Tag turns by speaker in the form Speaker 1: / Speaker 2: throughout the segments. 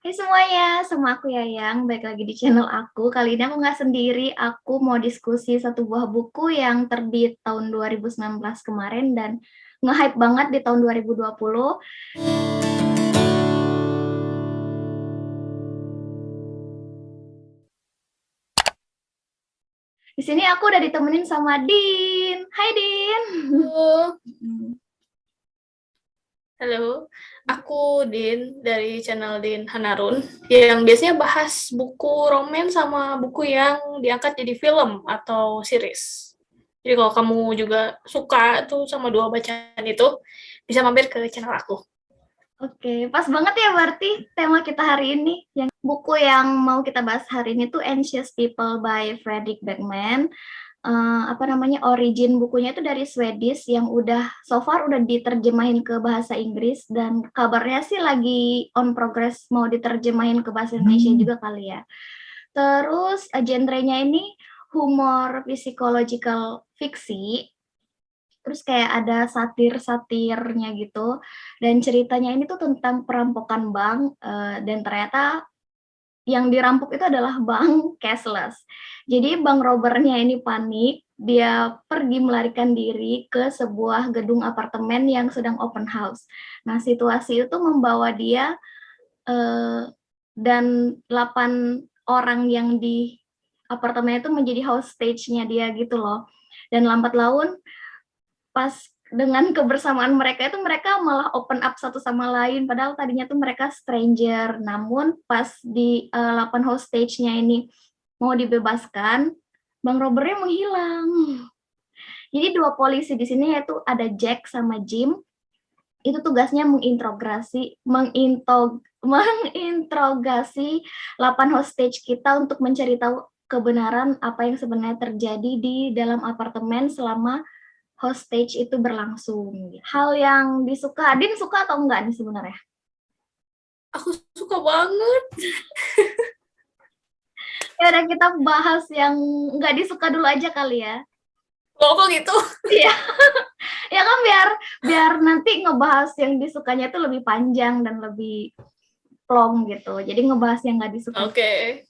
Speaker 1: Hai semuanya, sama aku Yayang, balik lagi di channel aku. Kali ini aku nggak sendiri, aku mau diskusi satu buah buku yang terbit tahun 2019 kemarin dan nge-hype banget di tahun 2020. Di sini aku udah ditemenin sama Din. Hai Din.
Speaker 2: Halo, halo. Aku Din dari channel Din Hanarun yang biasanya bahas buku roman sama buku yang diangkat jadi film atau series. Jadi kalau kamu juga suka tuh sama dua bacaan itu, bisa mampir ke channel aku.
Speaker 1: Oke, pas banget ya berarti tema kita hari ini. Yang buku yang mau kita bahas hari ini tuh Anxious People by Fredrik Backman. Origin bukunya itu dari Swedish yang udah so far udah diterjemahin ke bahasa Inggris dan kabarnya sih lagi on progress mau diterjemahin ke bahasa Indonesia juga kali ya. Terus genrenya ini humor psychological fiksi, terus kayak ada satir-satirnya gitu, dan ceritanya ini tuh tentang perampokan bank, dan ternyata yang dirampok itu adalah bank cashless. Jadi bank robbernya ini panik, dia pergi melarikan diri ke sebuah gedung apartemen yang sedang open house. Nah, situasi itu membawa dia dan 8 orang yang di apartemen itu menjadi hostage-nya dia gitu loh. Dan lambat laun pas dengan kebersamaan mereka itu mereka malah open up satu sama lain padahal tadinya tuh mereka stranger, namun pas di 8 hostage-nya ini mau dibebaskan, bang robbernya menghilang. Jadi dua polisi di sini yaitu ada Jack sama Jim, itu tugasnya menginterogasi 8 hostage kita untuk mencari tahu kebenaran apa yang sebenarnya terjadi di dalam apartemen selama hostage itu berlangsung. Hal yang disuka, Adin suka atau enggak nih sebenarnya?
Speaker 2: Aku suka banget.
Speaker 1: Ya udah kita bahas yang enggak disuka dulu aja kali ya.
Speaker 2: Loh, kok gitu?
Speaker 1: Iya, ya kan biar nanti ngebahas yang disukanya itu lebih panjang dan lebih plong gitu. Jadi ngebahas yang nggak disuka.
Speaker 2: Oke.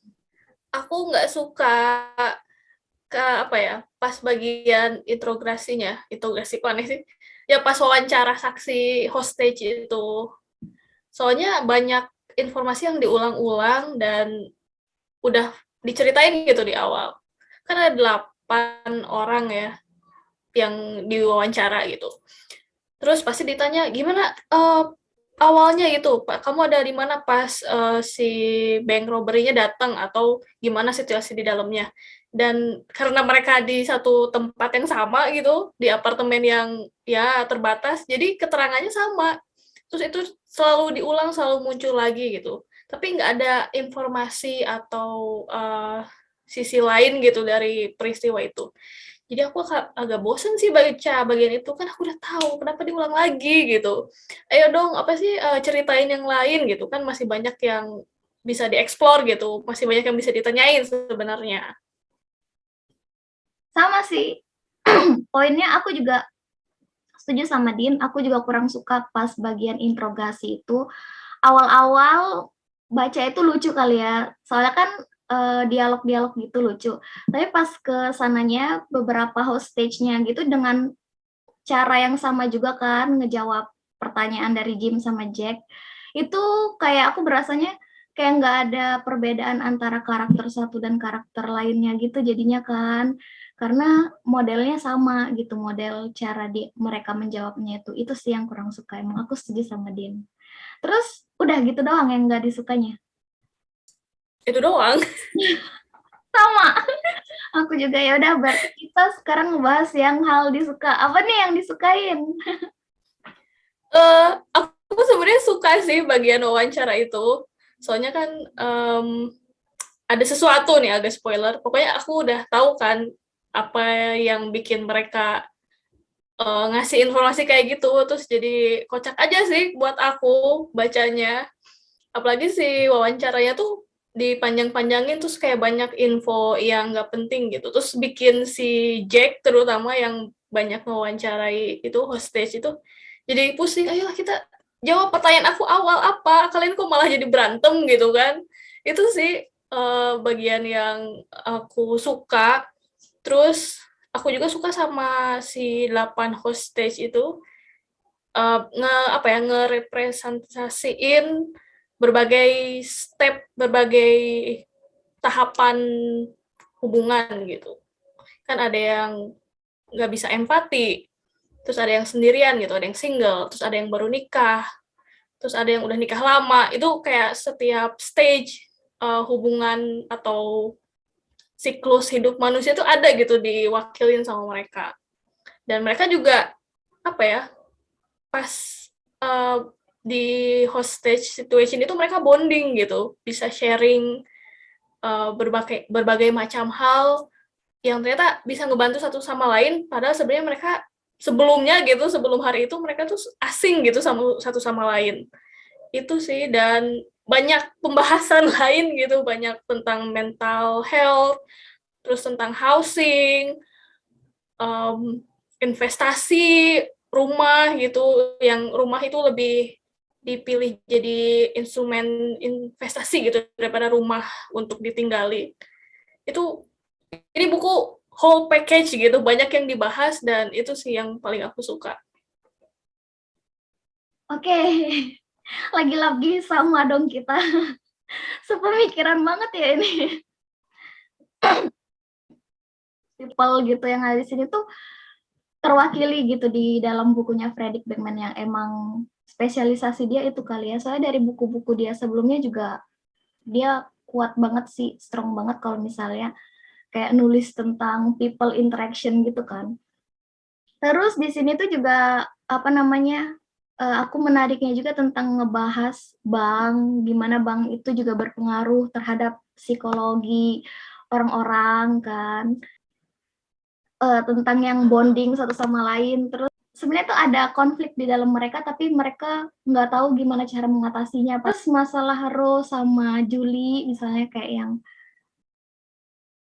Speaker 2: Aku nggak suka ke apa ya, pas bagian interogasi kok aneh sih. Ya pas wawancara saksi hostage itu. Soalnya banyak informasi yang diulang-ulang dan udah diceritain gitu di awal. Kan ada 8 orang ya yang diwawancara gitu. Terus pasti ditanya, gimana awalnya gitu, Pak, kamu ada di mana pas si bank robbery-nya datang atau gimana situasi di dalamnya. Dan karena mereka di satu tempat yang sama gitu, di apartemen yang ya terbatas, jadi keterangannya sama. Terus itu selalu diulang, selalu muncul lagi gitu. Tapi nggak ada informasi atau sisi lain gitu dari peristiwa itu. Jadi aku agak bosen sih baca bagian itu, kan aku udah tahu kenapa diulang lagi gitu. Ayo dong, apa sih ceritain yang lain gitu kan, masih banyak yang bisa dieksplor gitu, masih banyak yang bisa ditanyain sebenarnya.
Speaker 1: Sama sih. Poinnya aku juga setuju sama Din, aku juga kurang suka pas bagian interogasi itu. Awal-awal baca itu lucu kali ya, soalnya kan dialog-dialog gitu lucu. Tapi pas ke sananya beberapa hostage-nya gitu dengan cara yang sama juga kan ngejawab pertanyaan dari Jim sama Jack. Itu kayak aku berasanya kayak nggak ada perbedaan antara karakter satu dan karakter lainnya gitu jadinya kan. Karena modelnya sama gitu, model cara mereka menjawabnya itu sih yang kurang suka. Emang aku setuju sama Din. Terus udah gitu doang yang nggak disukanya.
Speaker 2: Itu doang.
Speaker 1: Sama, aku juga. Ya udah berarti kita sekarang ngebahas yang hal disuka. Apa nih yang disukain?
Speaker 2: Aku sebenarnya suka sih bagian wawancara itu. Soalnya kan ada sesuatu nih, agak spoiler. Pokoknya aku udah tahu kan apa yang bikin mereka ngasih informasi kayak gitu, terus jadi kocak aja sih buat aku bacanya. Apalagi si wawancaranya tuh dipanjang-panjangin, terus kayak banyak info yang nggak penting gitu. Terus bikin si Jack terutama yang banyak mewawancarai itu hostage itu jadi pusing. Ayolah kita jawab pertanyaan aku awal apa, kalian kok malah jadi berantem gitu kan. Itu sih bagian yang aku suka. Terus aku juga suka sama si 8 hostage itu, apa ya, ngerepresentasiin berbagai step, berbagai tahapan hubungan gitu. Kan ada yang nggak bisa empati, terus ada yang sendirian gitu, ada yang single, terus ada yang baru nikah, terus ada yang udah nikah lama. Itu kayak setiap stage hubungan atau siklus hidup manusia itu ada gitu diwakilin sama mereka. Dan mereka juga apa ya, pas uh, di hostage situation itu mereka bonding gitu, bisa sharing berbagai berbagai macam hal yang ternyata bisa ngebantu satu sama lain, padahal sebenarnya mereka sebelumnya gitu, sebelum hari itu mereka tuh asing gitu sama satu sama lain. Itu sih, dan banyak pembahasan lain gitu, banyak tentang mental health, terus tentang housing, um, investasi rumah gitu, yang rumah itu lebih dipilih jadi instrumen investasi gitu daripada rumah untuk ditinggali. Itu ini buku whole package gitu, banyak yang dibahas, dan itu sih yang paling aku suka.
Speaker 1: Oke, lagi-lagi sama dong kita. Sepemikiran banget ya ini. People gitu yang ada di sini tuh terwakili gitu di dalam bukunya Fredrik Backman yang emang spesialisasi dia itu kali ya. Soalnya dari buku-buku dia sebelumnya juga dia kuat banget sih, strong banget kalau misalnya kayak nulis tentang people interaction gitu kan. Terus di sini tuh juga apa namanya, aku menariknya juga tentang ngebahas bank, gimana bank itu juga berpengaruh terhadap psikologi orang-orang kan, tentang yang bonding satu sama lain. Terus sebenarnya tuh ada konflik di dalam mereka, tapi mereka nggak tahu gimana cara mengatasinya. Terus masalah Rose sama Julie misalnya kayak yang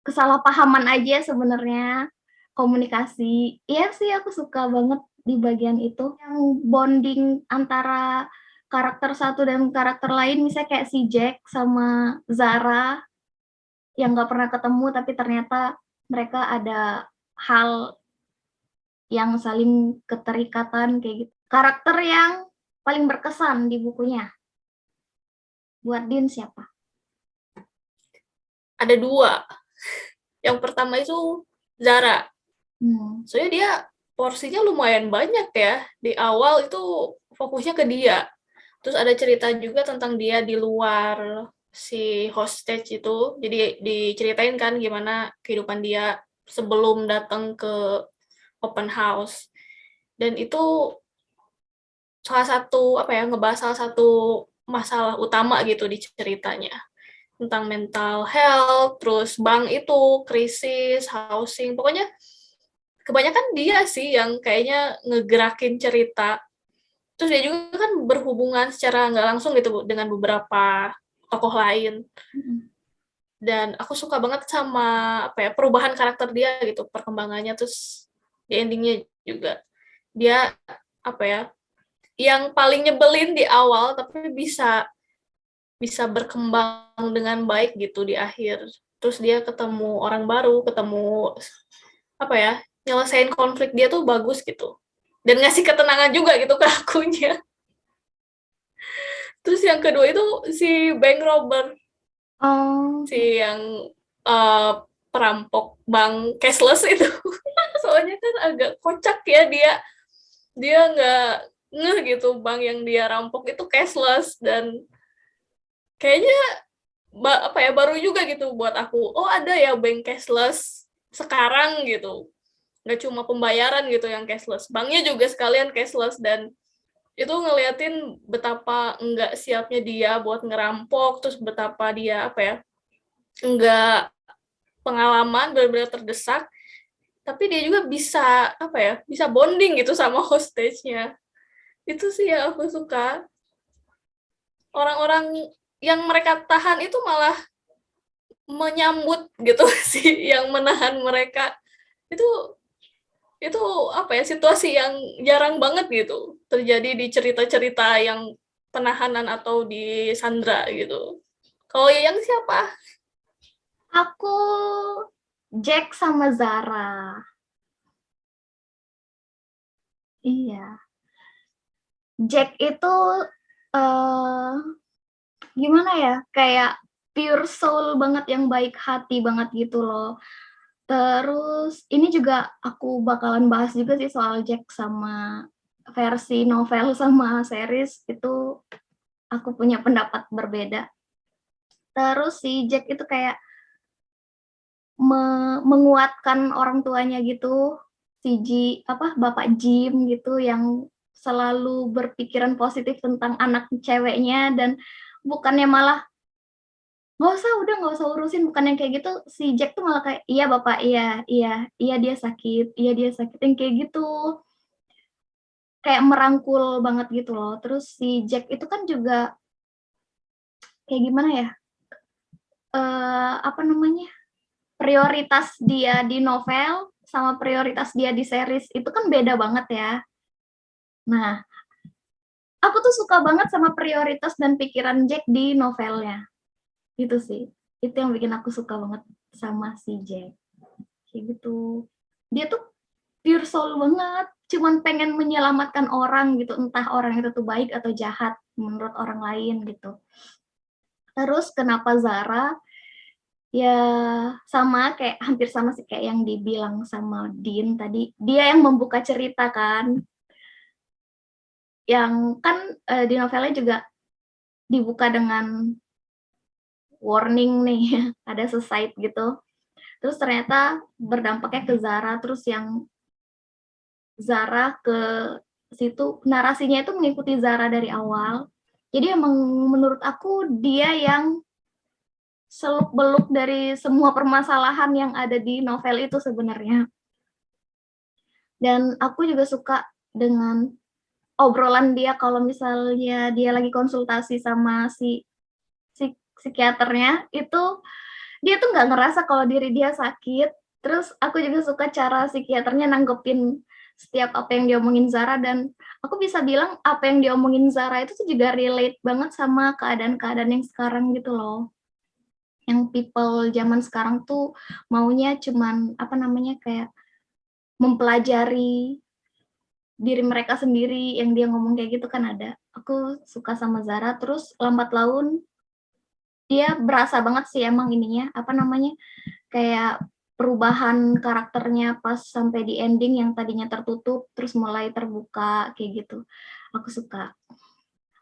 Speaker 1: kesalahpahaman aja sebenarnya komunikasi. Iya sih aku suka banget di bagian itu yang bonding antara karakter satu dan karakter lain, misalnya kayak si Jack sama Zara yang nggak pernah ketemu tapi ternyata mereka ada hal yang saling keterikatan kayak gitu. Karakter yang paling berkesan di bukunya buat Din siapa?
Speaker 2: Ada dua. Yang pertama itu Zara. Soalnya dia porsinya lumayan banyak ya. Di awal itu fokusnya ke dia. Terus ada cerita juga tentang dia di luar si hostage itu. Jadi diceritain kan gimana kehidupan dia sebelum datang ke open house. Dan itu salah satu apa ya, ngebahas salah satu masalah utama gitu di ceritanya, tentang mental health, terus bank itu krisis, housing, pokoknya kebanyakan dia sih yang kayaknya ngegerakin cerita. Terus dia juga kan berhubungan secara nggak langsung gitu dengan beberapa tokoh lain. Dan aku suka banget sama apa ya, perubahan karakter dia gitu, perkembangannya. Terus di endingnya juga dia apa ya, yang paling nyebelin di awal tapi bisa bisa berkembang dengan baik gitu di akhir. Terus dia ketemu orang baru, ketemu apa ya, nyelesain konflik dia tuh bagus gitu. Dan ngasih ketenangan juga gitu ke akunya. Terus yang kedua itu si bank robber,
Speaker 1: Oh,
Speaker 2: si yang uh, perampok bank cashless itu. Soalnya kan agak kocak ya, dia nggak ngeh gitu bank yang dia rampok itu cashless, dan kayaknya apa ya, baru juga gitu buat aku, oh ada ya bank cashless sekarang gitu, nggak cuma pembayaran gitu yang cashless, banknya juga sekalian cashless. Dan itu ngeliatin betapa enggak siapnya dia buat ngerampok, terus betapa dia apa ya, enggak pengalaman, benar-benar terdesak, tapi dia juga bisa apa ya, bisa bonding gitu sama hostage-nya. Itu sih yang aku suka, orang-orang yang mereka tahan itu malah menyambut gitu sih yang menahan mereka. Itu itu apa ya, situasi yang jarang banget gitu terjadi di cerita-cerita yang penahanan atau di Sandra gitu. Kalau yang siapa?
Speaker 1: Aku Jack sama Zara. Iya. Jack itu uh, gimana ya? Kayak pure soul banget yang baik hati banget gitu loh. Terus ini juga aku bakalan bahas juga sih soal Jack sama versi novel sama series itu aku punya pendapat berbeda. Terus si Jack itu kayak menguatkan orang tuanya gitu, si Bapak Jim gitu yang selalu berpikiran positif tentang anak ceweknya dan bukannya malah nggak usah urusin, bukan yang kayak gitu, si Jack tuh malah kayak iya bapak, iya iya iya dia sakit yang kayak gitu, kayak merangkul banget gitu loh. Terus si Jack itu kan juga kayak gimana ya, apa namanya, prioritas dia di novel sama prioritas dia di series itu kan beda banget ya. Nah, aku tuh suka banget sama prioritas dan pikiran Jack di novelnya. Gitu sih. Itu yang bikin aku suka banget sama si Jack. Kayak gitu. Dia tuh pure soul banget. Cuman pengen menyelamatkan orang gitu. Entah orang itu tuh baik atau jahat menurut orang lain gitu. Terus kenapa Zara? Ya sama kayak hampir sama sih kayak yang dibilang sama Dean tadi. Dia yang membuka cerita kan. Yang kan di novelnya juga dibuka dengan warning nih, ada sesaid gitu. Terus ternyata berdampaknya ke Zara, terus yang Zara ke situ, narasinya itu mengikuti Zara dari awal. Jadi emang menurut aku dia yang seluk-beluk dari semua permasalahan yang ada di novel itu sebenarnya. Dan aku juga suka dengan obrolan dia kalau misalnya dia lagi konsultasi sama si psikiaternya, itu dia tuh nggak ngerasa kalau diri dia sakit. Terus aku juga suka cara psikiaternya nanggepin setiap apa yang diomongin Zara, dan aku bisa bilang apa yang diomongin Zara itu tuh juga relate banget sama keadaan-keadaan yang sekarang gitu loh. Yang people zaman sekarang tuh maunya cuman apa namanya kayak mempelajari diri mereka sendiri, yang dia ngomong kayak gitu kan ada. Aku suka sama Zara, terus lambat laun dia berasa banget sih emang ininya, apa namanya, kayak perubahan karakternya pas sampai di ending yang tadinya tertutup terus mulai terbuka kayak gitu. Aku suka.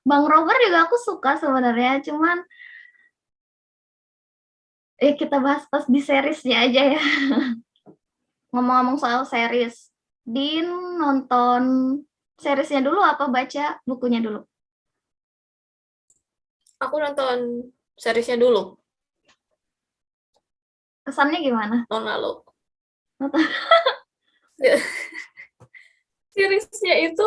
Speaker 1: Bang Robert juga aku suka sebenarnya, cuman kita bahas pas di seriesnya aja ya. Ngomong-ngomong soal series, Din nonton seriesnya dulu apa baca bukunya dulu?
Speaker 2: Aku nonton seriesnya dulu,
Speaker 1: Kesannya gimana?
Speaker 2: tahun lalu.
Speaker 1: Nonton.
Speaker 2: Seriesnya itu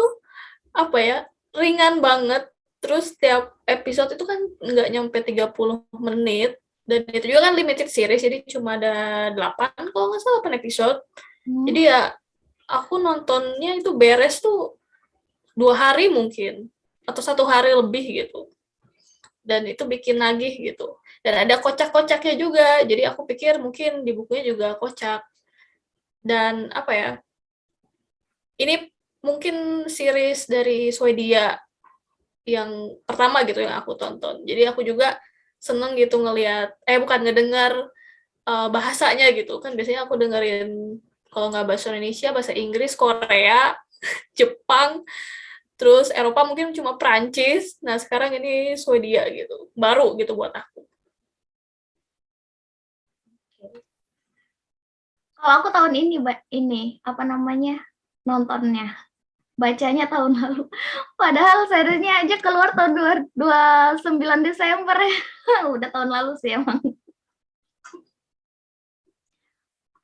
Speaker 2: apa ya, ringan banget, terus tiap episode itu kan nggak nyampe 30 menit, dan itu juga kan limited series, jadi cuma ada 8 kalau nggak salah 8 episode. Jadi ya aku nontonnya itu beres tuh 2 hari mungkin, atau 1 hari lebih gitu, dan itu bikin nagih gitu. Dan ada kocak-kocaknya juga, jadi aku pikir mungkin di bukunya juga kocak. Dan apa ya, ini mungkin series dari Swedia yang pertama gitu yang aku tonton. Jadi aku juga seneng gitu ngelihat, bukan ngedengar bahasanya gitu. Kan biasanya aku dengerin kalau nggak bahasa Indonesia, bahasa Inggris, Korea, Jepang, terus Eropa mungkin cuma Prancis. Nah sekarang ini Swedia gitu, baru gitu buat aku.
Speaker 1: Kalau aku tahun ini apa namanya nontonnya, bacanya tahun lalu. Padahal seriesnya aja keluar tahun 29 Desember ya. Udah tahun lalu sih emang.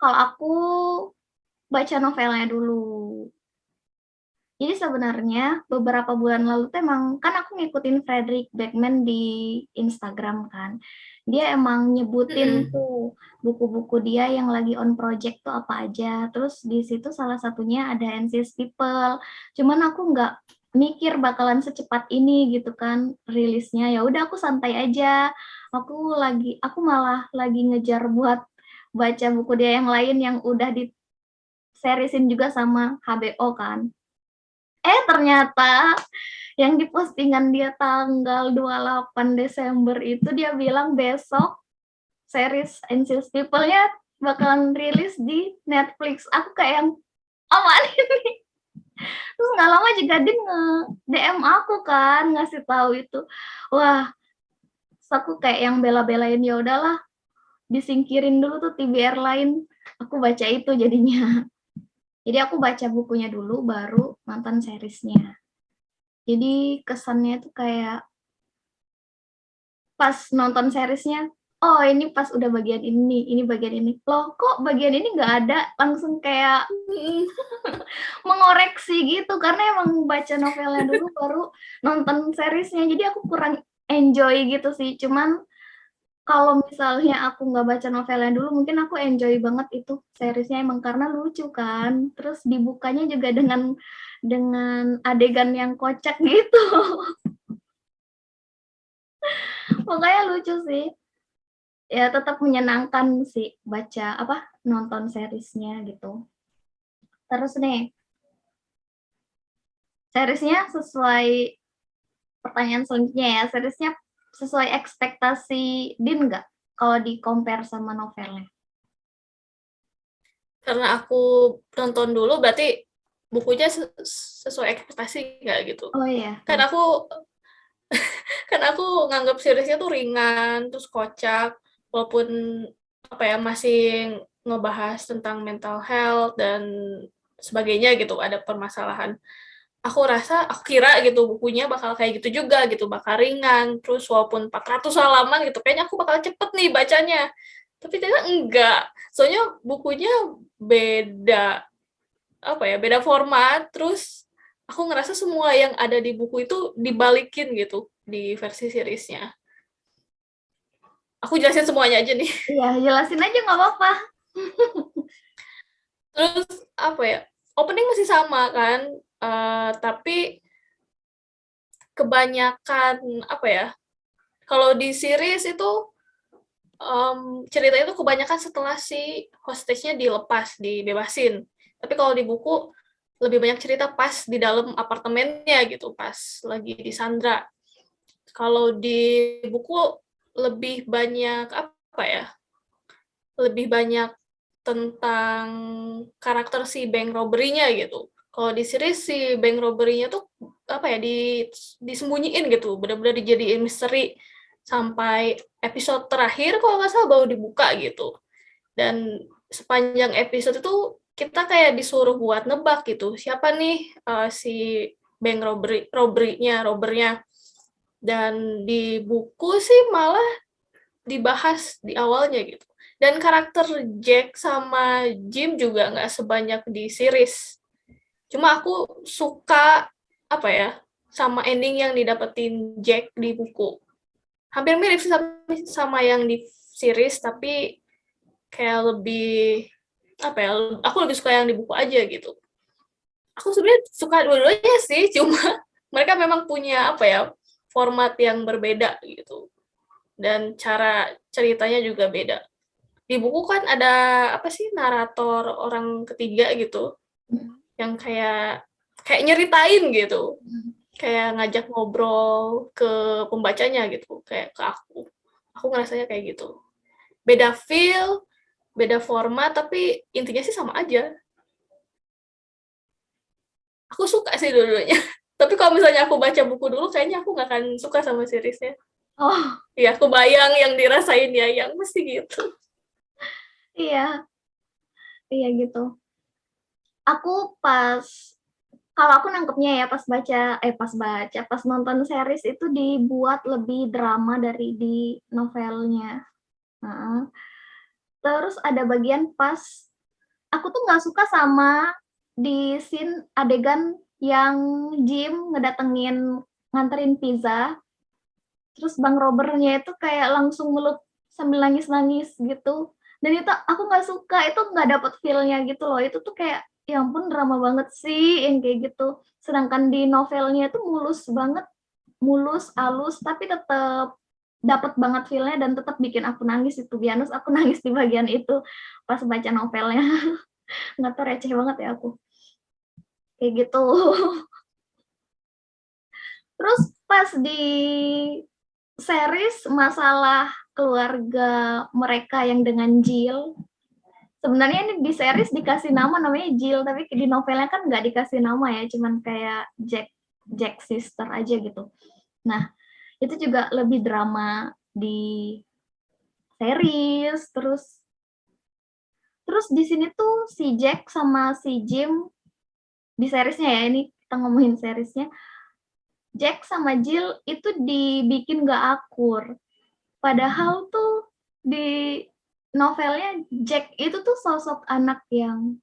Speaker 1: Kalau aku baca novelnya dulu. Jadi sebenarnya beberapa bulan lalu tuh emang kan aku ngikutin Fredrik Backman di Instagram kan. Dia emang nyebutin
Speaker 2: Mm-mm.
Speaker 1: tuh buku-buku dia yang lagi on project tuh apa aja. Terus di situ salah satunya ada Anxious People. Cuman aku nggak mikir bakalan secepat ini gitu kan rilisnya. Ya udah aku santai aja. Aku malah lagi ngejar buat baca buku dia yang lain yang udah di serisin juga sama HBO kan. Ternyata yang di postingan dia tanggal 28 Desember itu dia bilang besok series Anxious People-nya bakalan rilis di Netflix. Aku kayak yang aman ini. Terus nggak lama juga dia nge-DM aku kan ngasih tahu itu. Wah, terus aku kayak yang bela-belain ya udahlah disingkirin dulu tuh TBR lain. Aku baca itu jadinya. Jadi aku baca bukunya dulu baru nonton seriesnya. Jadi kesannya tuh kayak pas nonton seriesnya, oh ini pas udah bagian ini bagian ini. Loh kok bagian ini nggak ada? Langsung kayak
Speaker 2: Mm-mm.
Speaker 1: mengoreksi gitu, karena emang baca novelnya dulu baru nonton seriesnya. Jadi aku kurang enjoy gitu sih. Cuman kalau misalnya aku nggak baca novelnya dulu, mungkin aku enjoy banget itu seriesnya emang karena lucu kan. Terus dibukanya juga dengan adegan yang kocak gitu. Pokoknya lucu sih. Ya tetap menyenangkan sih baca nonton seriesnya gitu. Terus nih, seriesnya sesuai pertanyaan selanjutnya ya, seriesnya sesuai ekspektasi Din nggak kalau di compare sama novelnya?
Speaker 2: Karena aku nonton dulu berarti bukunya sesuai ekspektasi nggak gitu.
Speaker 1: Oh iya,
Speaker 2: Kan aku kan aku nganggap seriesnya tuh ringan, terus kocak, walaupun apa ya masih ngebahas tentang mental health dan sebagainya gitu, ada permasalahan. Aku kira gitu bukunya bakal kayak gitu juga gitu, bakal ringan, terus walaupun 400 halaman gitu, kayaknya aku bakal cepet nih bacanya. Tapi ternyata enggak. Soalnya bukunya beda beda format, terus aku ngerasa semua yang ada di buku itu dibalikin gitu di versi seriesnya. Aku jelasin semuanya aja nih.
Speaker 1: iya jelasin aja nggak apa-apa.
Speaker 2: Terus opening masih sama kan, tapi kebanyakan kalau di series itu ceritanya itu kebanyakan setelah si hostesnya dilepas, dibebasin. Tapi kalau di buku lebih banyak cerita pas di dalam apartemennya gitu, pas lagi di Sandra. Kalau di buku lebih banyak lebih banyak tentang karakter si bank robbery-nya gitu. Kalau di series si bank robbery-nya tuh disembunyiin gitu, benar-benar dijadiin misteri sampai episode terakhir kalau nggak salah baru dibuka gitu. Dan sepanjang episode itu kita kayak disuruh buat nebak gitu, siapa nih si bank robbernya. Dan di buku sih malah dibahas di awalnya gitu. Dan karakter Jack sama Jim juga nggak sebanyak di series. Cuma aku suka sama ending yang didapetin Jack di buku. Hampir mirip sama yang di series, tapi kayak lebih aku lebih suka yang di buku aja gitu. Aku sebenarnya suka dua-duanya sih, cuma mereka memang punya format yang berbeda gitu, dan cara ceritanya juga beda. Di buku kan ada narator orang ketiga gitu yang kayak kayak nyeritain gitu, kayak ngajak ngobrol ke pembacanya gitu, kayak ke aku ngerasanya kayak gitu. Beda feel, beda format, tapi intinya sih sama aja. Aku suka sih dua-duanya. Tapi kalau misalnya aku baca buku dulu, kayaknya aku nggak akan suka sama seriesnya.
Speaker 1: Oh
Speaker 2: Ya, aku bayang yang dirasain ya, yang mesti gitu.
Speaker 1: iya, iya gitu. Aku kalau aku nangkepnya ya pas nonton series itu dibuat lebih drama dari di novelnya. Heeh. Terus ada bagian pas aku tuh nggak suka sama di scene adegan yang Jim ngedatengin nganterin pizza, terus Bang Robertnya itu kayak langsung meluk sambil nangis-nangis gitu. Dan itu aku nggak suka, itu nggak dapet feel-nya gitu loh. Itu tuh kayak, ya ampun drama banget sih yang kayak gitu. Sedangkan di novelnya itu mulus banget, mulus, halus, tapi tetap dapat banget feel-nya dan tetap bikin aku nangis itu. Biasanya aku nangis di bagian itu pas baca novelnya. Nggak tahu receh banget ya aku. Kayak gitu. Terus pas di series masalah keluarga mereka yang dengan Jill, sebenarnya ini di series dikasih nama namanya Jill, tapi di novelnya kan nggak dikasih nama ya, cuman kayak Jack sister aja gitu. Nah, itu juga lebih drama di series. Terus di sini tuh si Jack sama si Jim di seriesnya ya, ini kita ngomongin seriesnya, Jack sama Jill itu dibikin gak akur. Padahal tuh di novelnya Jack itu tuh sosok anak yang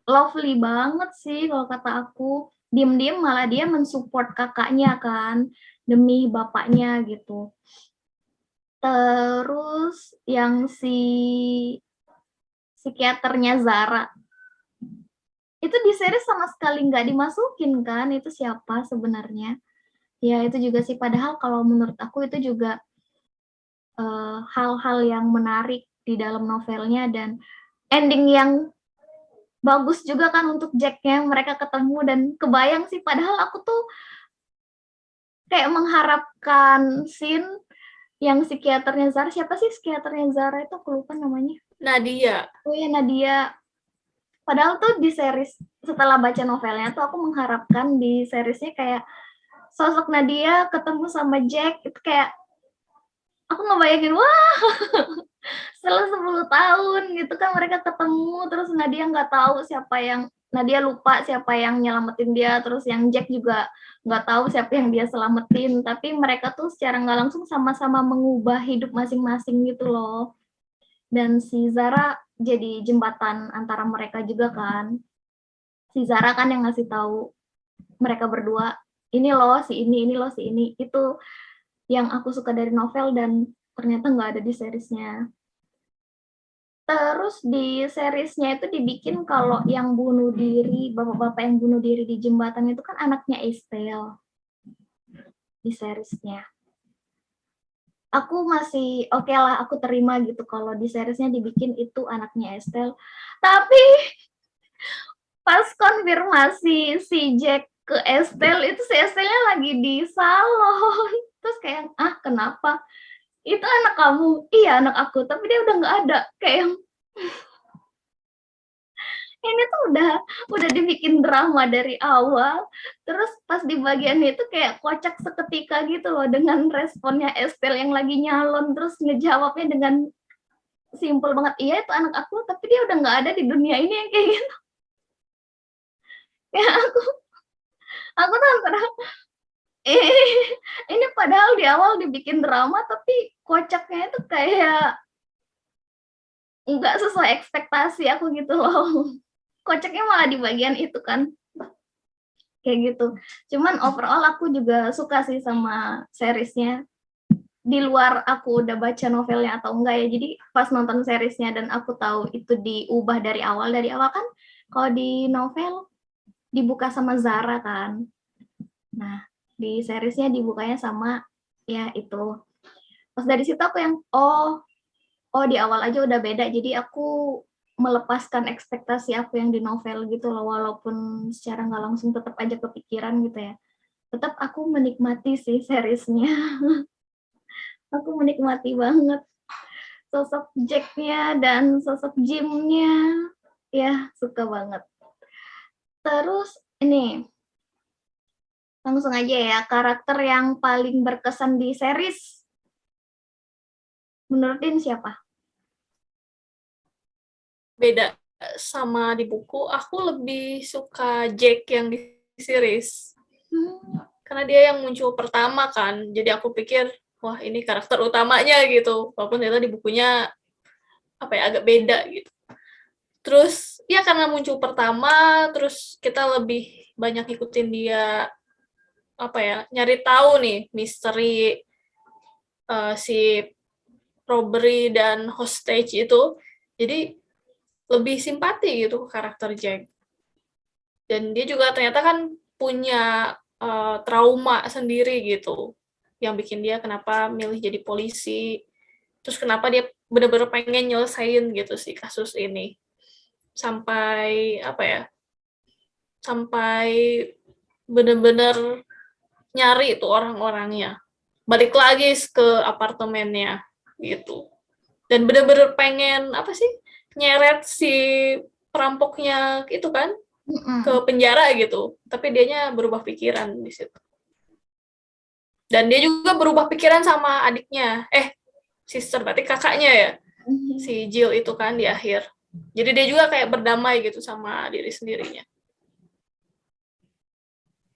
Speaker 1: lovely banget sih kalau kata aku. Diem-diem malah dia mensupport kakaknya kan demi bapaknya gitu. Terus yang si psikiaternya Zara itu di series sama sekali nggak dimasukin kan, itu siapa sebenarnya. Ya itu juga sih, padahal kalau menurut aku itu juga hal-hal yang menarik di dalam novelnya dan ending yang bagus juga kan untuk Jacknya, mereka ketemu dan kebayang sih, padahal aku tuh kayak mengharapkan scene yang psikiaternya Zara, siapa sih psikiaternya Zara itu, aku lupa namanya.
Speaker 2: Nadia.
Speaker 1: Oh ya, Nadia. Padahal tuh di series, setelah baca novelnya tuh aku mengharapkan di seriesnya kayak sosok Nadia ketemu sama Jack, itu kayak aku ngebayangin, wah setelah 10 tahun gitu kan mereka ketemu, terus Nadia nggak tahu siapa yang, Nadia lupa siapa yang nyelamatin dia, terus yang Jack juga nggak tahu siapa yang dia selamatin, tapi mereka tuh secara nggak langsung sama-sama mengubah hidup masing-masing gitu loh. Dan si Zara jadi jembatan antara mereka juga kan. Si Zara kan yang ngasih tahu mereka berdua, ini loh si ini loh si ini. Itu yang aku suka dari novel dan ternyata nggak ada di seriesnya. Terus di seriesnya itu dibikin kalau yang bunuh diri, bapak-bapak yang bunuh diri di jembatan itu kan anaknya Estelle di seriesnya. Aku masih oke lah, aku terima gitu kalau di seriesnya dibikin itu anaknya Estelle. Tapi pas konfirmasi si Jack ke Estelle, itu si Estelle-nya lagi di salon. Terus kayak, ah kenapa? Itu anak kamu? Iya anak aku, tapi dia udah nggak ada. Kayak yang, ini tuh udah dibikin drama dari awal, terus pas di bagian itu kayak kocak seketika gitu loh dengan responnya Estelle yang lagi nyalon, terus ngejawabnya dengan simple banget, iya itu anak aku tapi dia udah nggak ada di dunia ini, yang kayak gitu. Ya aku tuh antara ini padahal di awal dibikin drama tapi kocaknya itu kayak nggak sesuai ekspektasi aku gitu loh. Kocaknya malah di bagian itu kan, kayak gitu. Cuman overall aku juga suka sih sama seriesnya. Di luar aku udah baca novelnya atau enggak ya. Jadi pas nonton seriesnya dan aku tahu itu diubah dari awal. Dari awal kan kalau di novel dibuka sama Zara kan. Nah, di seriesnya dibukanya sama ya itu. Pas dari situ aku yang oh di awal aja udah beda. Jadi aku melepaskan ekspektasi aku yang di novel gitu loh, walaupun secara nggak langsung tetap aja kepikiran gitu ya. Tetap aku menikmati sih seriesnya. Aku menikmati banget sosok Jack-nya dan sosok Jim-nya. Ya, suka banget. Terus ini langsung aja ya, karakter yang paling berkesan di series. Menurut Din siapa?
Speaker 2: Beda sama di buku, aku lebih suka Jack yang di series. Karena dia yang muncul pertama kan, jadi aku pikir, wah ini karakter utamanya gitu. Walaupun ternyata di bukunya apa ya agak beda gitu. Terus ya karena muncul pertama, terus kita lebih banyak ikutin dia apa ya, nyari tahu nih misteri si robbery dan hostage itu. Jadi lebih simpati gitu ke karakter Jack. Dan dia juga ternyata kan punya trauma sendiri gitu, yang bikin dia kenapa milih jadi polisi, terus kenapa dia benar-benar pengen nyelesain gitu sih kasus ini. Sampai apa ya, sampai benar-benar nyari itu orang-orangnya. Balik lagi ke apartemennya gitu. Dan benar-benar pengen apa sih, nyeret si perampoknya itu kan ke penjara gitu, tapi dianya berubah pikiran di situ. Dan dia juga berubah pikiran sama adiknya, sister berarti kakaknya ya, si Jill itu kan di akhir. Jadi dia juga kayak berdamai gitu sama diri sendirinya.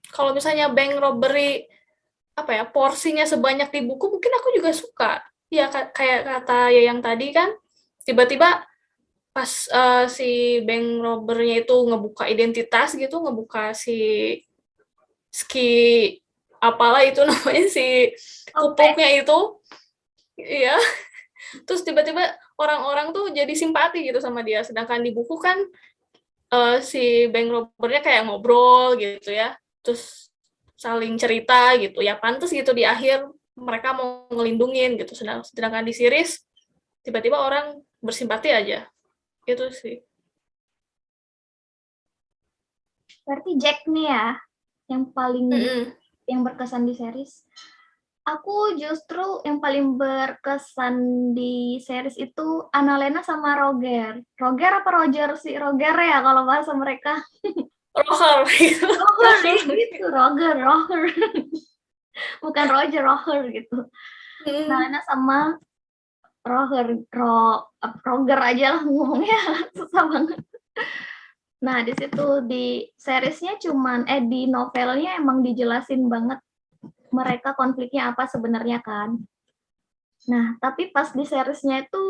Speaker 2: Kalau misalnya bank robbery apa ya, porsinya sebanyak di buku, mungkin aku juga suka. Ya kayak kata ya yang tadi kan, tiba-tiba pas si bank robbernya itu ngebuka identitas gitu, ngebuka si ski apalah itu namanya, si kupuknya itu, iya. Terus tiba-tiba orang-orang tuh jadi simpati gitu sama dia, sedangkan di buku kan si bank robbernya kayak ngobrol gitu ya, terus saling cerita gitu ya, pantas gitu di akhir mereka mau ngelindungin gitu, sedangkan di series tiba-tiba orang bersimpati aja gitu sih.
Speaker 1: Berarti Jack nih ya yang paling yang berkesan di series. Aku justru yang paling berkesan di series itu Annalena sama Roger. Roger apa Roger sih? Roger ya kalau bahasa mereka.
Speaker 2: Roger gitu.
Speaker 1: Roger. Bukan Roger gitu. Annalena sama Roger aja lah ngomongnya, susah banget. Nah, di situ di seriesnya di novelnya emang dijelasin banget mereka konfliknya apa sebenarnya kan. Nah, tapi pas di seriesnya itu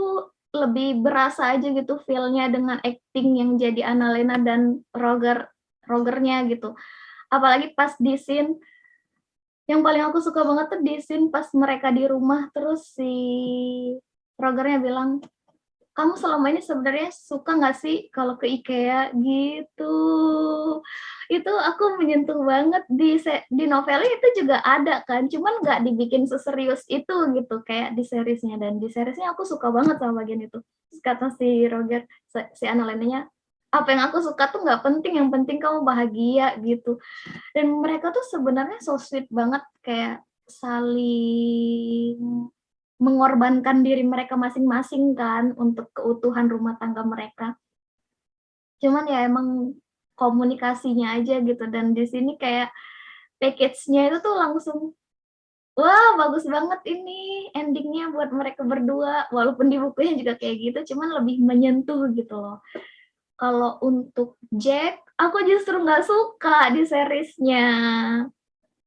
Speaker 1: lebih berasa aja gitu feel-nya dengan acting yang jadi Annalena dan Rogernya gitu. Apalagi pas di scene yang paling aku suka banget tuh di scene pas mereka di rumah, terus si Rogernya bilang, kamu selama ini sebenarnya suka nggak sih kalau ke IKEA gitu. Itu aku menyentuh banget di novelnya itu juga ada kan, cuman nggak dibikin seserius itu gitu kayak di seriesnya. Dan di seriesnya aku suka banget sama bagian itu. Terus kata si Roger, si Annalena, apa yang aku suka tuh nggak penting, yang penting kamu bahagia gitu. Dan mereka tuh sebenarnya so sweet banget, kayak saling mengorbankan diri mereka masing-masing kan untuk keutuhan rumah tangga mereka. Cuman ya emang komunikasinya aja gitu. Dan di sini kayak package-nya itu tuh langsung, wah bagus banget ini endingnya buat mereka berdua. Walaupun di bukunya juga kayak gitu, cuman lebih menyentuh gitu loh. Kalau untuk Jack, aku justru nggak suka di seriesnya.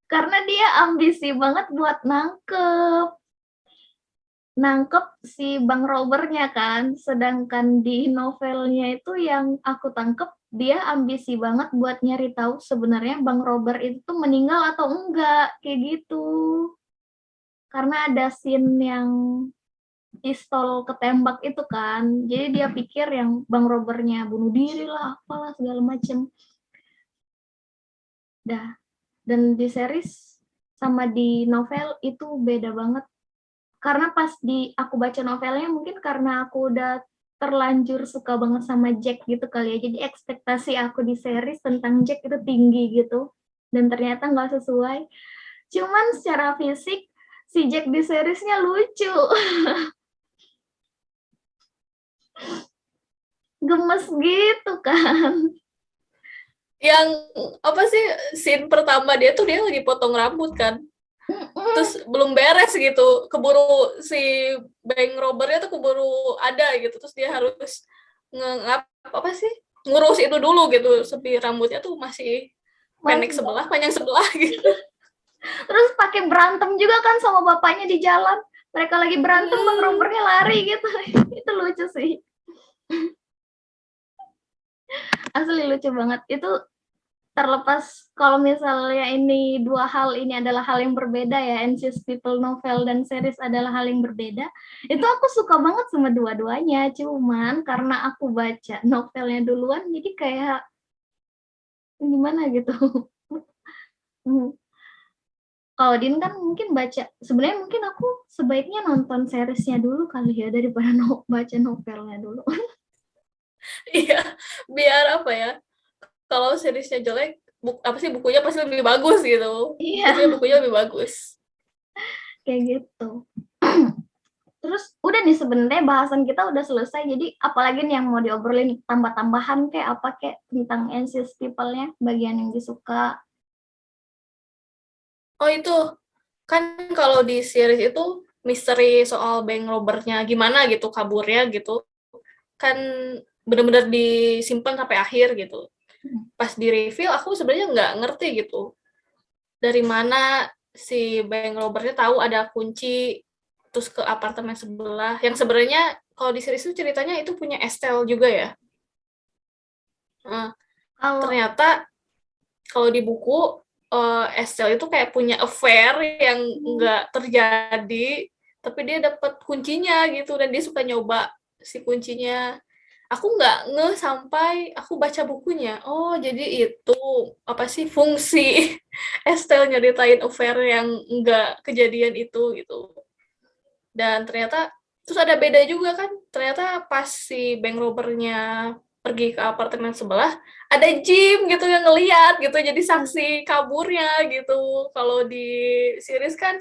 Speaker 1: Karena dia ambisi banget buat nangkep si Bang Robbernya kan, sedangkan di novelnya itu yang aku tangkep dia ambisi banget buat nyari tahu sebenarnya Bang Robber itu meninggal atau enggak, kayak gitu. Karena ada scene yang pistol ketembak itu kan, jadi dia pikir yang Bang Robbernya bunuh diri lah, apalah segala macem. Dan di series sama di novel itu beda banget. Karena pas aku baca novelnya, mungkin karena aku udah terlanjur suka banget sama Jack gitu kali ya, jadi ekspektasi aku di series tentang Jack itu tinggi gitu, dan ternyata nggak sesuai. Cuman secara fisik si Jack di seriesnya lucu. Gemes gitu kan.
Speaker 2: Yang apa sih, scene pertama dia tuh dia lagi potong rambut kan, terus belum beres gitu, keburu si bank robbernya tuh keburu ada gitu, terus dia harus apa sih, ngurus itu dulu gitu, sepi rambutnya tuh masih pendek sebelah, panjang sebelah gitu.
Speaker 1: Terus pakai berantem juga kan sama bapaknya di jalan, mereka lagi berantem, bang robbernya lari gitu. Itu lucu sih. Asli lucu banget. Itu terlepas kalau misalnya ini dua hal ini adalah hal yang berbeda ya, Anxious People novel dan series adalah hal yang berbeda. Itu aku suka banget sama dua-duanya, cuman karena aku baca novelnya duluan jadi kayak gimana gitu. Kalau Din kan mungkin baca, sebenarnya mungkin aku sebaiknya nonton seriesnya dulu kali ya daripada baca novelnya dulu.
Speaker 2: Iya, biar apa ya? Kalau seriesnya jelek, apa sih bukunya pasti lebih bagus gitu. Biasanya
Speaker 1: Iya,
Speaker 2: bukunya lebih bagus.
Speaker 1: kayak gitu. Terus udah nih sebenarnya bahasan kita udah selesai. Jadi apalagi nih yang mau diobrolin tambah-tambahan kayak apa kayak tentang anxious people-nya, bagian yang disuka.
Speaker 2: Oh itu kan kalau di series itu misteri soal bank robbernya gimana gitu kaburnya gitu kan benar-benar disimpan sampai akhir gitu. Pas di reveal aku sebenarnya nggak ngerti gitu dari mana si bank robbernya tahu ada kunci terus ke apartemen sebelah yang sebenarnya kalau di series itu ceritanya itu punya Estelle juga ya. Nah,
Speaker 1: Kalau
Speaker 2: ternyata kalau di buku Estelle itu kayak punya affair yang nggak terjadi tapi dia dapat kuncinya gitu dan dia suka nyoba si kuncinya. Aku nggak ngeh sampai aku baca bukunya. Oh, jadi itu apa sih fungsi Estelle nyeritain affair yang nggak kejadian itu gitu. Dan ternyata terus ada beda juga kan. Ternyata pas si bank robbernya pergi ke apartemen sebelah, ada Jim gitu yang ngeliat gitu jadi saksi kaburnya gitu. Kalau di series kan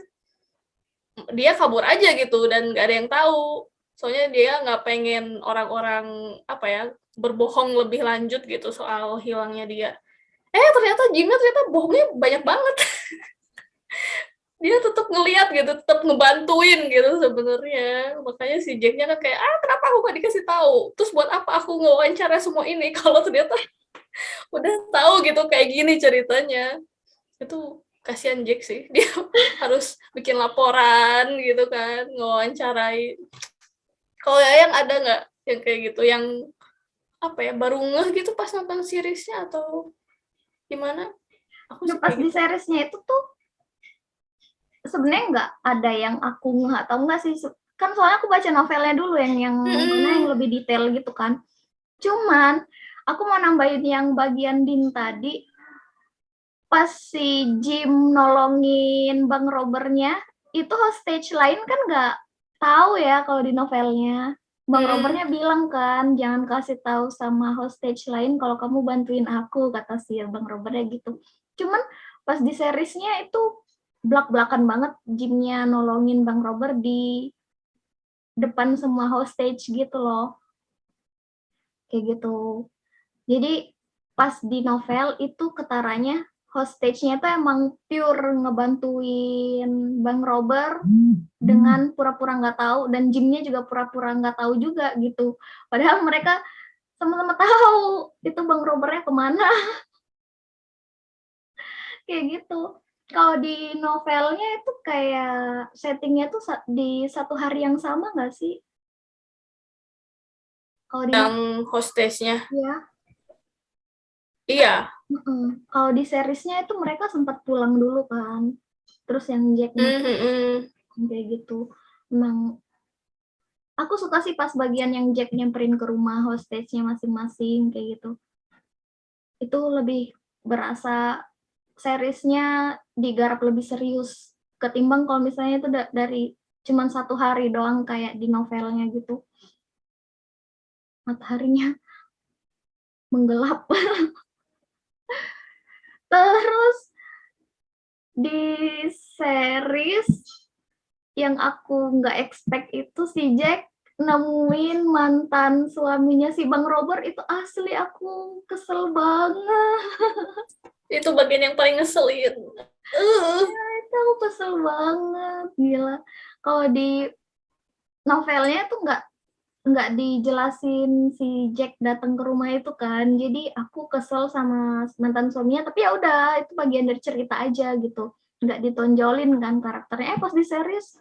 Speaker 2: dia kabur aja gitu dan nggak ada yang tahu. Soalnya dia nggak pengen orang-orang apa ya berbohong lebih lanjut gitu soal hilangnya dia. Ternyata Jimnya ternyata bohongnya banyak banget. Dia tetap ngeliat gitu, tetap ngebantuin gitu sebenarnya. Makanya si Jacknya kan kayak, kenapa aku gak dikasih tahu? Terus buat apa aku ngewawancara semua ini kalau ternyata udah tahu gitu kayak gini ceritanya. Itu kasihan Jack sih, dia harus bikin laporan gitu kan, ngewawancarai. Kalau yang ada nggak yang kayak gitu, yang apa ya baru ngeh gitu pas nonton seriesnya atau gimana? Aku sih
Speaker 1: pas
Speaker 2: kayak
Speaker 1: di
Speaker 2: gitu.
Speaker 1: seriesnya itu tuh sebenarnya nggak ada yang aku nggak tahu nggak sih, kan soalnya aku baca novelnya dulu yang mana yang lebih detail gitu kan. Cuman aku mau nambahin yang bagian Din tadi, pas si Jim nolongin bang robbernya itu hostage lain kan nggak tahu ya kalau di novelnya. Bang Robertnya bilang kan, jangan kasih tahu sama hostage lain kalau kamu bantuin aku, kata si Bang Robertnya gitu. Cuman pas di seriesnya itu belak-belakan banget Jimnya nolongin Bang Robert di depan semua hostage gitu loh. Kayak gitu. Jadi pas di novel itu ketaranya hostage-nya itu emang pure ngebantuin Bang Robert dengan pura-pura nggak tahu dan Jimnya juga pura-pura nggak tahu juga gitu. Padahal mereka sama-sama tahu itu Bang Robertnya kemana. Kayak gitu. Kalau di novelnya itu kayak settingnya tuh di satu hari yang sama nggak sih? Kalau di
Speaker 2: Yang hostesnya,
Speaker 1: ya,
Speaker 2: iya.
Speaker 1: Kalau di seriesnya itu mereka sempat pulang dulu kan. Terus yang Jack kayak gitu. Emang aku suka sih pas bagian yang Jack nyamperin ke rumah hostesnya masing-masing kayak gitu. Itu lebih berasa seriesnya digarap lebih serius ketimbang kalau misalnya itu dari cuman satu hari doang kayak di novelnya gitu. Mataharinya menggelap. Terus di series yang aku nggak expect itu si Jack nemuin mantan suaminya si Bang Robert, itu asli aku kesel banget.
Speaker 2: Itu bagian yang paling ngeselin.
Speaker 1: Ya, itu aku kesel banget, gila. Kalau di novelnya tuh nggak dijelasin si Jack datang ke rumah itu kan, jadi aku kesel sama mantan suaminya. Tapi ya udah, itu bagian dari cerita aja gitu, nggak ditonjolin kan karakternya. Pas di series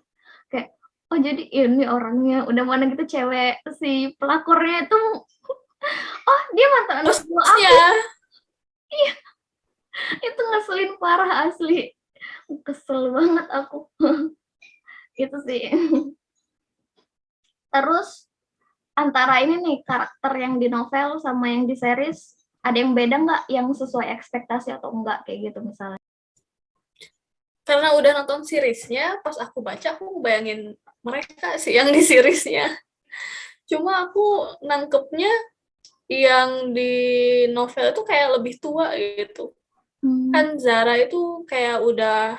Speaker 1: kayak, oh jadi ini orangnya, udah mana gitu cewek si pelakurnya itu Oh, dia mantan anak buah
Speaker 2: bosnya.
Speaker 1: aku. Iya, itu ngeselin parah asli. Kesel banget aku. Itu sih. Terus antara ini nih karakter yang di novel sama yang di series, ada yang beda nggak yang sesuai ekspektasi atau enggak kayak gitu misalnya?
Speaker 2: Karena udah nonton seriesnya, pas aku baca aku bayangin mereka sih yang di seriesnya. Cuma aku nangkepnya yang di novel itu kayak lebih tua gitu. Kan Zara itu kayak udah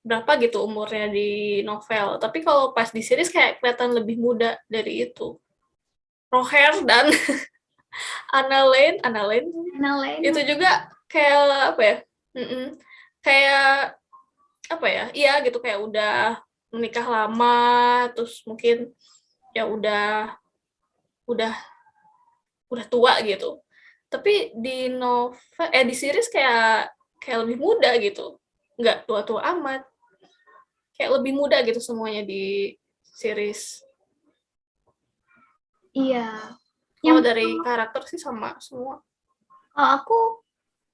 Speaker 2: berapa gitu umurnya di novel. Tapi kalau pas di series kayak kelihatan lebih muda dari itu. Roher dan Anna Lane itu
Speaker 1: Lena.
Speaker 2: juga kayak apa ya? Kayak apa ya? Iya gitu kayak udah menikah lama, terus mungkin ya udah udah tua gitu. Tapi di novel di series kayak kayak lebih muda gitu. Nggak tua-tua amat. Kayak lebih muda gitu semuanya di series.
Speaker 1: Iya.
Speaker 2: Kalau
Speaker 1: Yang
Speaker 2: dari karakter sih sama semua.
Speaker 1: kalau aku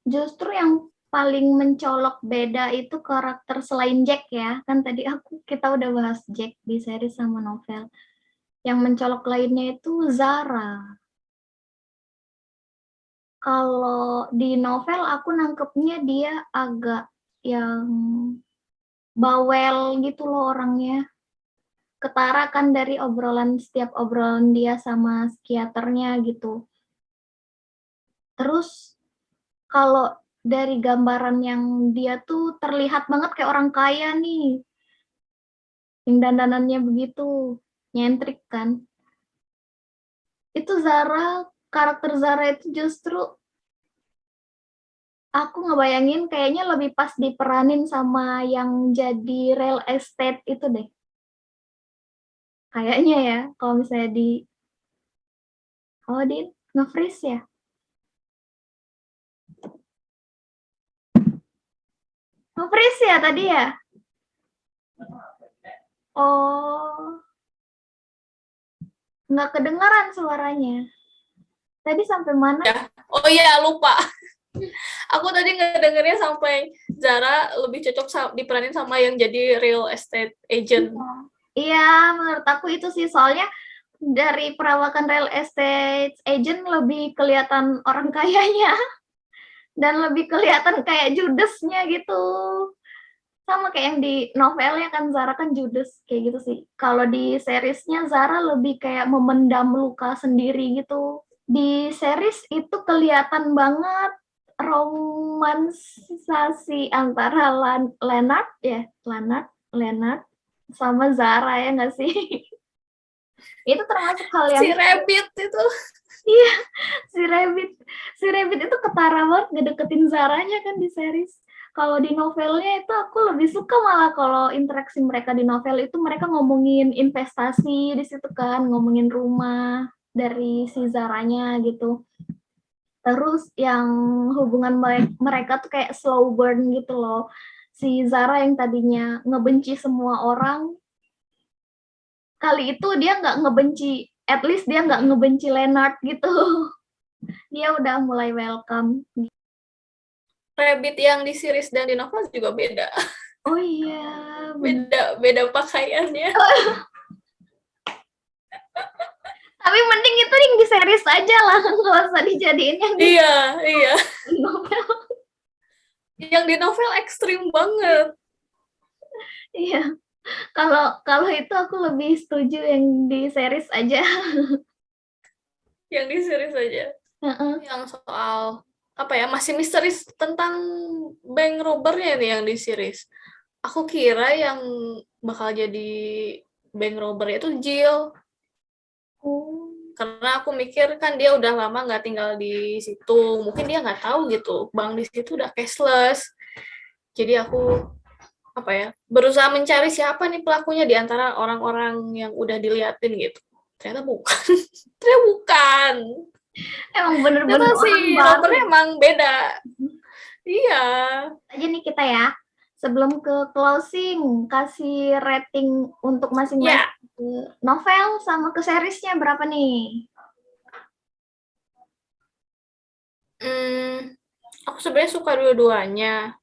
Speaker 1: justru yang paling mencolok beda itu karakter selain Jack ya. Kan tadi kita udah bahas Jack di series sama novel. Yang mencolok lainnya itu Zara. Kalau di novel aku nangkepnya dia agak yang bawel gitu loh orangnya. Ketara kan dari setiap obrolan dia sama psikiaternya gitu. Terus kalau dari gambaran yang dia tuh terlihat banget kayak orang kaya nih. Yang dandanannya begitu, nyentrik kan. Itu karakter Zara itu justru aku ngebayangin kayaknya lebih pas diperanin sama yang jadi real estate itu deh. Kayaknya ya, kalau misalnya oh di nge-freeze ya? Nge-freeze ya tadi ya? Oh, nggak kedengaran suaranya. Tadi sampai mana?
Speaker 2: Ya. Oh iya, lupa. Aku tadi ngedengernya sampai Zara lebih cocok diperanin sama yang jadi real estate agent.
Speaker 1: Iya, menurut aku itu sih soalnya dari perawakan real estate agent lebih kelihatan orang kayanya dan lebih kelihatan kayak judesnya gitu. Sama kayak yang di novelnya kan Zara kan judes kayak gitu sih. Kalau di seriesnya Zara lebih kayak memendam luka sendiri gitu. Di series itu kelihatan banget romansasi antara Leonard sama Zara ya nggak sih? Itu termasuk hal yang
Speaker 2: Si Rabbit itu.
Speaker 1: iya, si Rabbit si Rabbit itu ketara banget ngedeketin Zaranya kan di series. Kalau di novelnya itu aku lebih suka malah kalau interaksi mereka di novel itu mereka ngomongin investasi di situ kan, ngomongin rumah dari si Zaranya gitu. Terus yang hubungan mereka tuh kayak slow burn gitu loh. Si Zara yang tadinya ngebenci semua orang, kali itu dia nggak ngebenci, at least dia nggak ngebenci Leonard gitu. Dia udah mulai welcome.
Speaker 2: Rabbit yang di series dan di novel juga beda.
Speaker 1: Oh iya, bener.
Speaker 2: Beda pakaiannya.
Speaker 1: Tapi mending itu yang di series aja lah, nggak usah dijadiin yang di
Speaker 2: Iya.
Speaker 1: novel.
Speaker 2: Yang di novel ekstrim banget.
Speaker 1: Iya, kalau kalau itu aku lebih setuju yang di series aja.
Speaker 2: Yang di series aja. Yang soal apa ya, masih misteris tentang bank robbernya nih yang di series. Aku kira yang bakal jadi bank robber itu Jill. Karena aku mikir kan dia udah lama nggak tinggal di situ. Mungkin dia nggak tahu gitu, bank di situ udah cashless. Jadi aku apa ya, berusaha mencari siapa nih pelakunya di antara orang-orang yang udah diliatin gitu. Ternyata bukan. Ternyata bukan.
Speaker 1: Emang bener-bener
Speaker 2: Ternyata si
Speaker 1: orang baru.
Speaker 2: robbernya emang beda. Iya.
Speaker 1: Aja nih kita ya. Sebelum ke closing, kasih rating untuk masing-masing
Speaker 2: Ya,
Speaker 1: novel sama ke seriesnya berapa nih?
Speaker 2: Mmm, aku sebenarnya suka dua-duanya,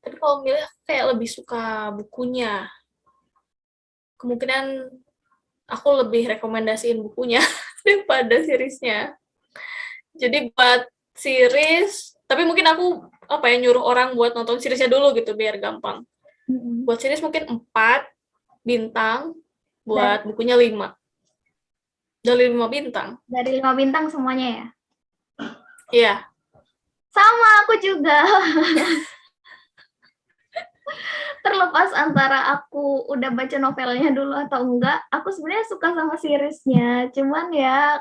Speaker 2: tapi kalau milih aku kayak lebih suka bukunya. Kemungkinan aku lebih rekomendasiin bukunya daripada seriesnya. Jadi buat series, tapi mungkin aku apa ya nyuruh orang buat nonton seriesnya dulu gitu biar gampang. Buat series mungkin 4 bintang,
Speaker 1: Dari
Speaker 2: buat bukunya 5. Dari 5 bintang.
Speaker 1: dari 5 bintang semuanya ya?
Speaker 2: Iya.
Speaker 1: Sama, aku juga. Terlepas antara aku udah baca novelnya dulu atau enggak, aku sebenarnya suka sama seriesnya. Cuman ya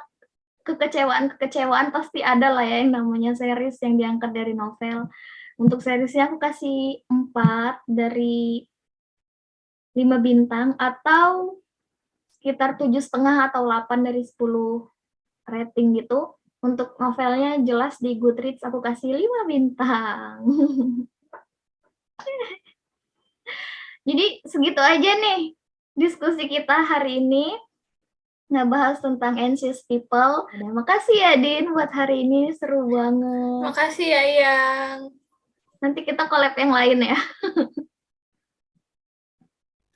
Speaker 1: kekecewaan-kekecewaan pasti ada lah ya yang namanya series yang diangkat dari novel. Untuk seriesnya aku kasih 4 dari 5 bintang atau sekitar 7,5 atau 8 dari 10 rating gitu. Untuk novelnya jelas di Goodreads aku kasih 5 bintang. Jadi segitu aja nih diskusi kita hari ini ngebahas tentang Anxious People. Nah, makasih ya Din buat hari ini, seru banget.
Speaker 2: Makasih ya, Yang.
Speaker 1: Nanti kita collab yang lain ya.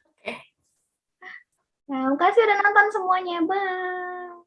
Speaker 2: Oke.
Speaker 1: Nah, makasih udah nonton semuanya. Bye.